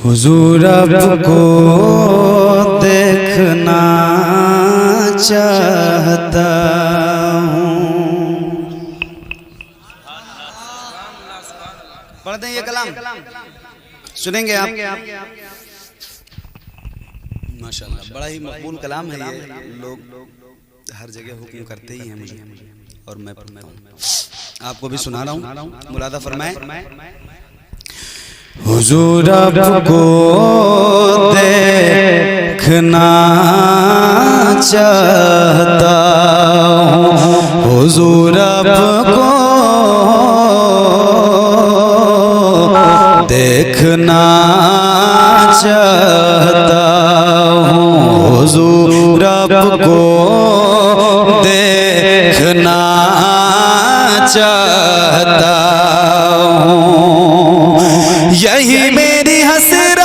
हुजूर आपको देखना चाहता हूँ। पढ़ दें ये कलाम, सुनेंगे आप? माशाल्लाह, बड़ा ही मकबूल कलाम है ये। लोग हर जगह हुक्म करते ही हैं मुझे, और मैं पढ़ता हूँ, आपको भी सुना रहा हूँ। मुलादा फरमाए। हुजूर आपको देखना चाहता हूँ, हुजूर आपको देखना चाहता हूँ, हुजूर आपको देखना चाहता हूँ। यही मेरी हसरत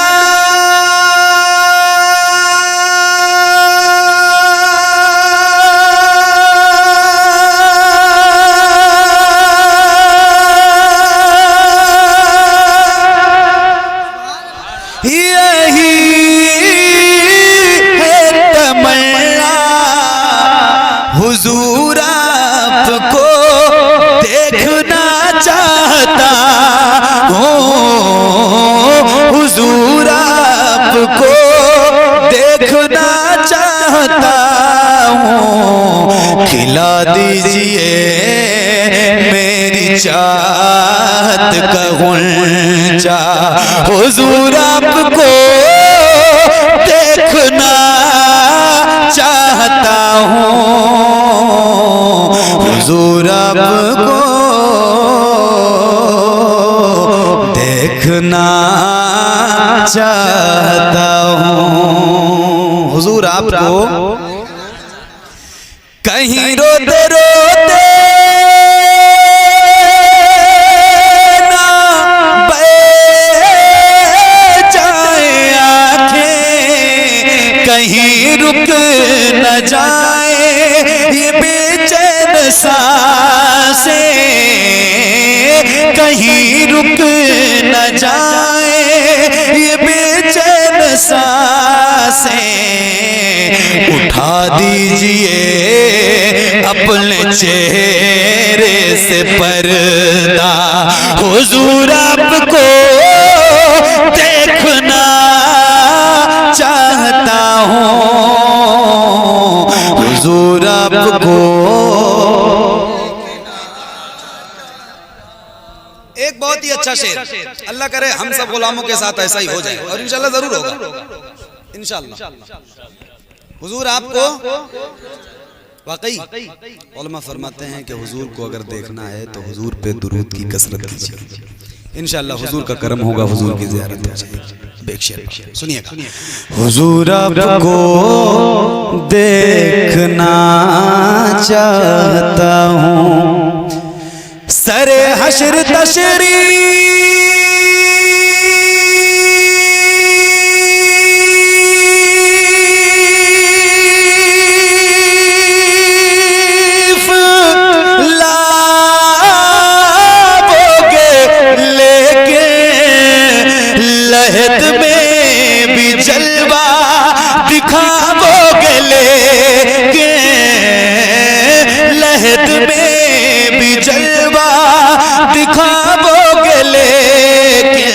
हुजूर आपको देखना चाहता हूँ, हुजूर आपको देखना चाहता हूँ। खिला दीजिए मेरी चाहत का गुंजा, हुजूर आपको देखना चाहता हूँ, हुजूर आपको देखना चाहता हूँ। हुजूर आपको कहीं रोते रोते ना बह जाए आँखें, कहीं रुक न जाए ये बेचैन सांसें, कहीं रुक न जाए ये बेचैन सांसें। उठा दीजिए अपने चेहरे से पर्दा, हुजूर आपको देखना चाहता हूँ, हुजूर आपको। एक बहुत ही अच्छा शेर, अल्लाह करे हम सब गुलामों के साथ ऐसा ही हो जाए, और इंशाल्लाह जरूर होगा, इंशाल्लाह। हुजूर आपको वाकई उलमा फरमाते हैं कि हुजूर को अगर देखना है तो हुजूर पे दुरूद की कसरत कीजिए, इंशाल्लाह हुजूर का करम होगा, हुजूर की ज़ियारत हो जाएगी। बेशक सुनिएगा। हुजूर आपको देखना चाहता हूँ, सरे हश्र तशरीफ लहद में भी जलवा दिखाओगे लेके, लहद में भी जलवा दिखाओगे लेके,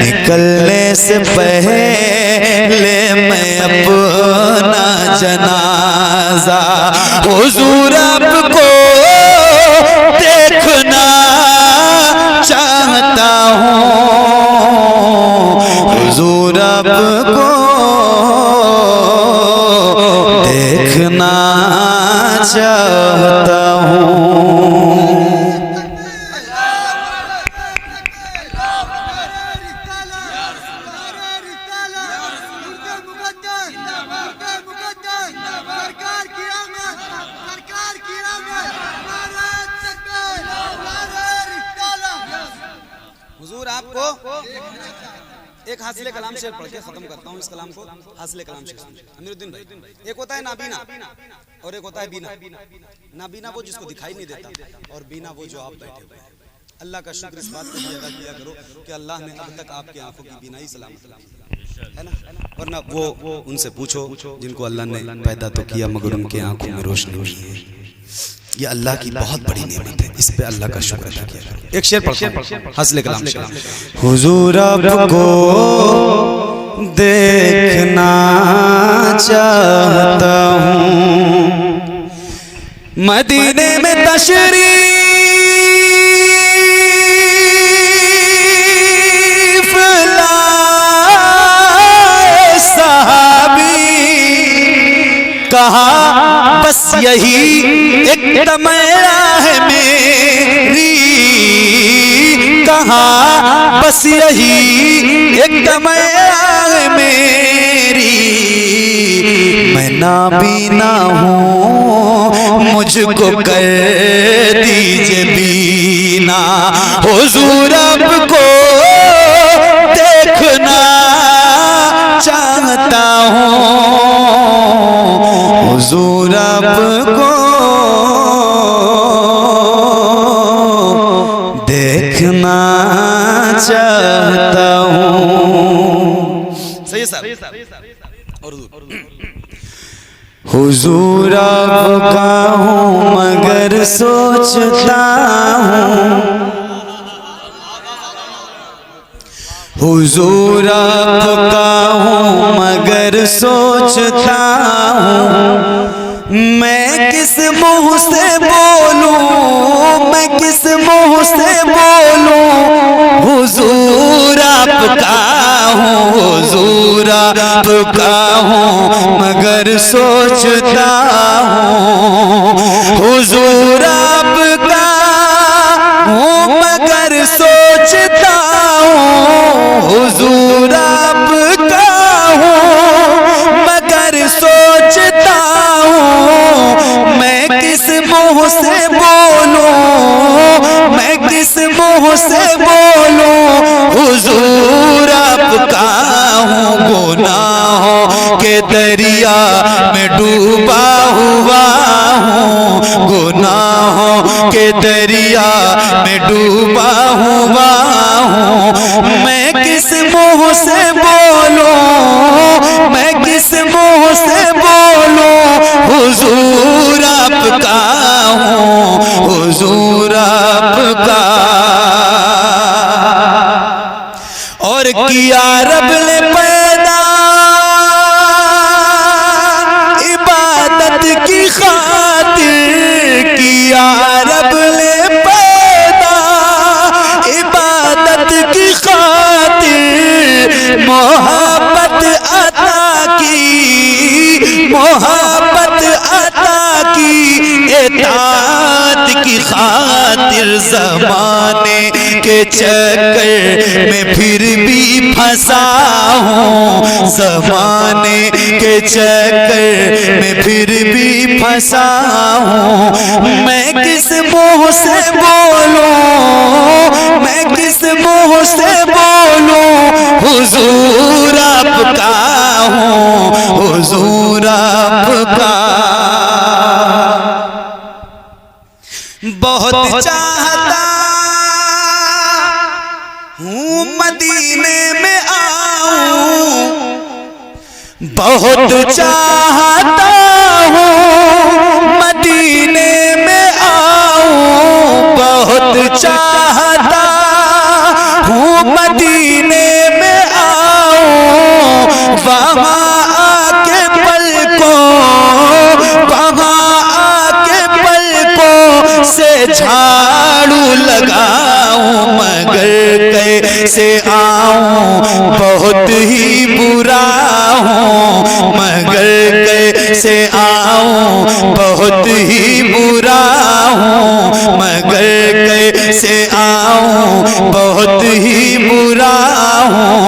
निकलने से पहले मैं अपना जनाजा, हुजूर आपको देखना चाहता हूँ, हुजूर आपको देखना चाहता हूँ। हुजूर आपको एक हासिले कलाम से पढ़ के खत्म करता हूँ इस कलाम को। हासिले कलाम से अमीरुद्दीन भाई, एक होता है नाबीना और एक होता है बीना। नाबीना वो जिसको दिखाई नहीं देता, और बीना वो जो आप बैठे हुए हैं। अल्लाह का शुक्र इस बात पे भी अदा किया करो कि अल्लाह ने अब तक आपकी आंखों की बीनाई सलामत है ना। वरना वो उनसे पूछो जिनको अल्लाह ने पैदा तो किया मगर उनके आंखों में रोशनी नहीं है। ये अल्लाह की बहुत बड़ी नेमत है, इस पे अल्लाह का शुक्र अदा किया करो। एक शेर पढ़ता हूं, हस्ले कलाम शेर। हुजूर आपको देखना चाहता हूँ, मदीने में तशरीफ लाए सहाबी, कहा बस यही एक तमन्ना है मेरी, कहा बस यही एक तमन्ना है मेरी, मैं नाबीना हूँ मुझको कर दीजिए बीना, हुजूर आपको देखना चाहता हूँ, हुजूर आपको देखना चाहता हूँ। सही है साहब। और हुजूर आपका हूँ मगर सोचता हूँ, हुजूर आपका हूँ मगर सोचता हूँ, मैं किस मुंह से बोलूं, मैं किस मुंह से बोलूं, हुजूर आपका हूँ, हुजूर आपका हूँ मगर सोचता हूँ, हुजूर आपका हूँ मगर सोचता हूँ, हुजूर आपका हूँ मगर सोचता हूँ, मैं किस मुंह से बोलूं, मैं किस मुंह से बोलूं, हुजूर आपका हूँ गुनाहों के दरिया में डूबा हुआ हूँ, गुनाहों के दरिया में डूबा हुआ हूँ, मैं किस मुंह से बोलूं, मैं किस मुंह से बोलूं, हुजूर आपका हूँ, हुजूर आपका। और किया रब ने पैदा इबादत की खातिर, किया रब ने पैदा इबादत की खातिर, मोहब्बत अता की, मोहब्बत अता की, इताअत की खातिर, ज़माने के चक्कर में फिर भी फंसा हूँ, ज़माने के चक्कर में फिर भी फंसा हूँ, मैं किस मुंह से बोलूं, मैं किस मुंह से बोलूं, हुजूर आपका हूँ, हुजूर आपका। बहुत चाहता हूँ मदीने में आऊं, बहुत चाहता हूँ मदीने में आऊं, बहुत चाहता हूँ मदीने में आऊं, वहाँ आके पलकों, वहाँ आके पलकों से झाड़ू लगाऊं, मगर कैसे आऊं बहुत ही बुरा हूँ, मगर कैसे आऊं बहुत ही बुरा हूँ, मगर कैसे आऊं बहुत ही बुरा हूँ,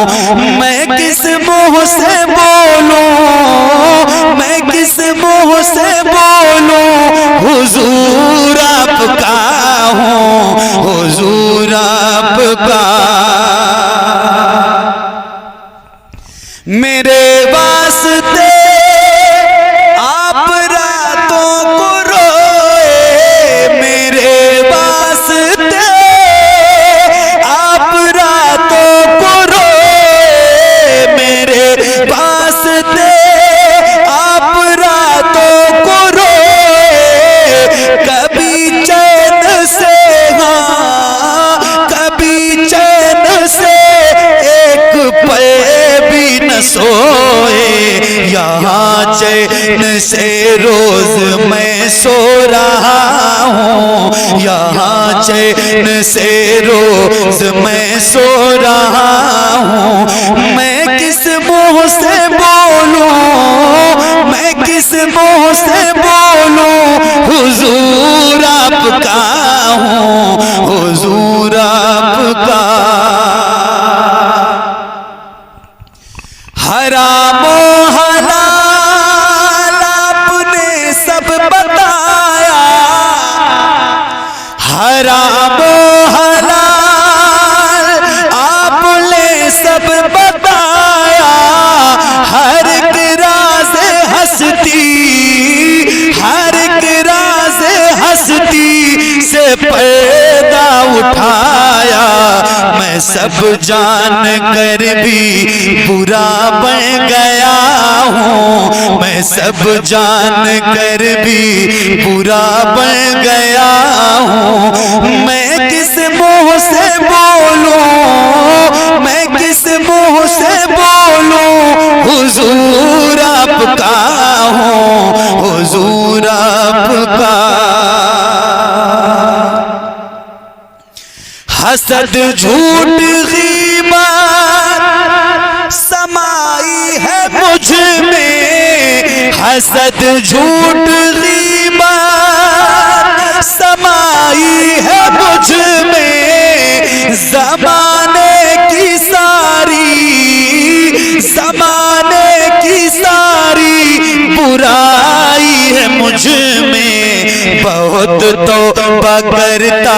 मैं किस मुंह से बोलूं, मैं किस मुंह से बोलूं, हुजूर आपका हूँ, हुजूर आपका। मेरे वास्ते आप रातों को रोए, मेरे वास्ते यहाँ चैन से रोज मैं सो रहा हूँ, यहाँ चैन से रोज मैं सो रहा हूँ। मैं किस मुँह से बोलूं, मैं किस मुँह से बोलूं, हुजूर आपका हूँ, हुजूर आपका। हरामो हलाल आपने सब बताया, हरामो हलाल आपने सब बताया। हर एक राज़ हस्ती, हर एक राज़ हस्ती से पर्दा उठाया। मैं सब जान कर भी बुरा बन गया हूँ, मैं सब जान कर भी बुरा बन गया हूँ। मैं किस मुँह से बोलूं, मैं किस मुँह से बोलूं, हुजूर आपका हूँ, हुजूर आपका। हसद झूठ गीबत समाई है मुझ में, हसद झूठ गीबत समाई है मुझ में। ज़माने की सारी, ज़माने की सारी बुराई है मुझ में। बहुत तौबा करता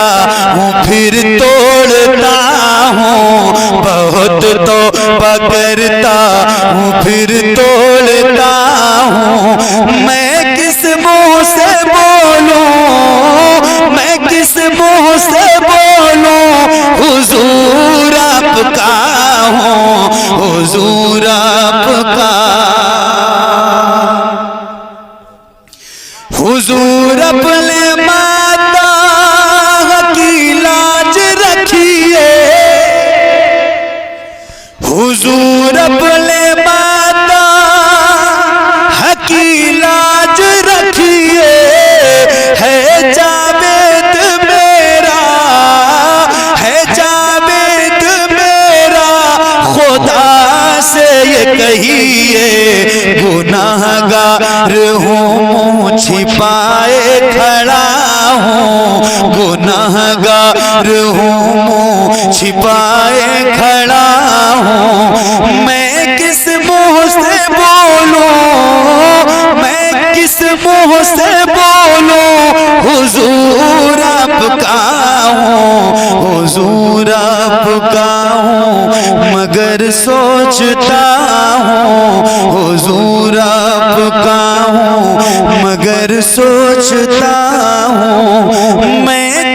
हूँ फिर तोड़ता हूँ, बहुत तौबा करता हूँ फिर तोड़ता हूँ। मैं किस मुँह से बोलूं, मैं किस मुँह से बोलूं, हुजूर आपका हूँ, हुजूर आपका। हुजूर अपने माता की लाज रखिए, हुजूर अपने माता की लाज रखिए। है जावेद मेरा, है जावेद मेरा, खुदा से ये कहिए गुनाहगार हूँ, छिपाए खड़ा हूँ, गुनाहगार हूँ, छिपाए खड़ा हूँ। मैं किस मुँह से बोलूं, मैं किस मुँह से बोलूं, हुजूर आपका हूँ, हुजूर आपका हूँ। मगर सोचता हूँ, हुजूर आपका हूँ, मगर सोचता हूँ। मैं